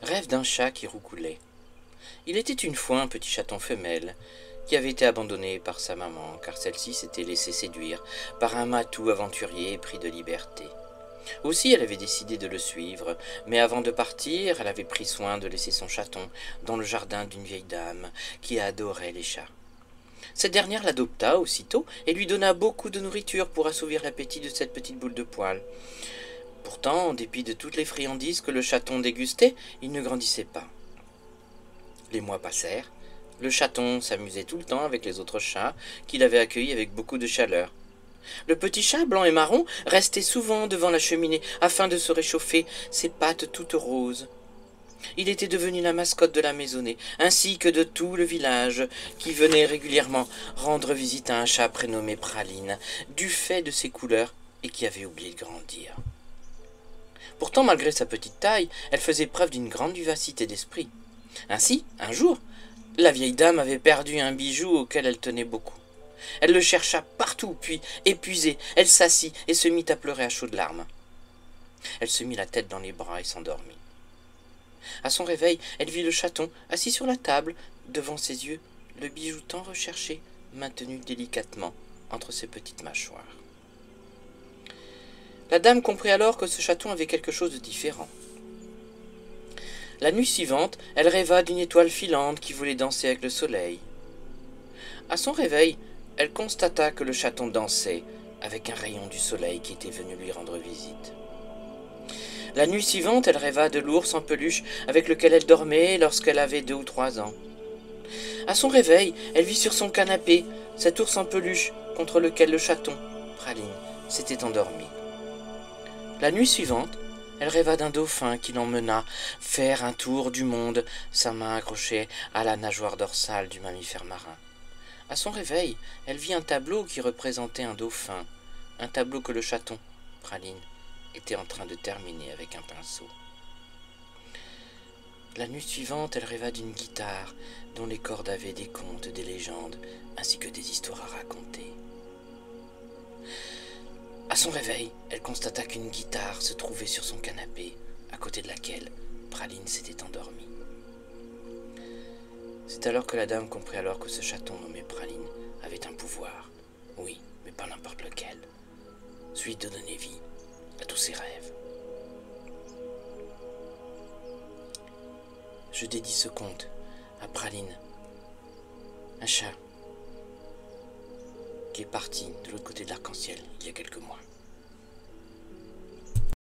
Rêve d'un chat qui roucoulait. Il était une fois un petit chaton femelle qui avait été abandonné par sa maman car celle-ci s'était laissée séduire par un matou aventurier épris de liberté. Aussi elle avait décidé de le suivre, mais avant de partir, elle avait pris soin de laisser son chaton dans le jardin d'une vieille dame qui adorait les chats. Cette dernière l'adopta aussitôt et lui donna beaucoup de nourriture pour assouvir l'appétit de cette petite boule de poil. Pourtant, en dépit de toutes les friandises que le chaton dégustait, il ne grandissait pas. Les mois passèrent. Le chaton s'amusait tout le temps avec les autres chats qu'il avait accueillis avec beaucoup de chaleur. Le petit chat blanc et marron restait souvent devant la cheminée afin de se réchauffer, ses pattes toutes roses. Il était devenu la mascotte de la maisonnée, ainsi que de tout le village, qui venait régulièrement rendre visite à un chat prénommé Praline, du fait de ses couleurs et qui avait oublié de grandir. Pourtant, malgré sa petite taille, elle faisait preuve d'une grande vivacité d'esprit. Ainsi, un jour, la vieille dame avait perdu un bijou auquel elle tenait beaucoup. Elle le chercha partout, puis, épuisée, elle s'assit et se mit à pleurer à chaudes larmes. Elle se mit la tête dans les bras et s'endormit. À son réveil, elle vit le chaton assis sur la table, devant ses yeux, le bijou tant recherché, maintenu délicatement entre ses petites mâchoires. La dame comprit alors que ce chaton avait quelque chose de différent. La nuit suivante, elle rêva d'une étoile filante qui voulait danser avec le soleil. À son réveil, elle constata que le chaton dansait avec un rayon du soleil qui était venu lui rendre visite. La nuit suivante, elle rêva de l'ours en peluche avec lequel elle dormait lorsqu'elle avait 2 ou 3 ans. À son réveil, elle vit sur son canapé cet ours en peluche contre lequel le chaton, Praline, s'était endormi. La nuit suivante, elle rêva d'un dauphin qui l'emmena faire un tour du monde, sa main accrochée à la nageoire dorsale du mammifère marin. À son réveil, elle vit un tableau qui représentait un dauphin, un tableau que le chaton, Praline, était en train de terminer avec un pinceau. La nuit suivante, elle rêva d'une guitare dont les cordes avaient des contes, des légendes, ainsi que des histoires à raconter. À son réveil, elle constata qu'une guitare se trouvait sur son canapé, à côté de laquelle Praline s'était endormie. C'est alors que la dame comprit alors que ce chaton nommé Praline avait un pouvoir, oui, mais pas n'importe lequel, celui de donner vie à tous ses rêves. Je dédie ce conte à Praline, un chat qui est parti de l'autre côté de l'arc-en-ciel il y a quelques mois.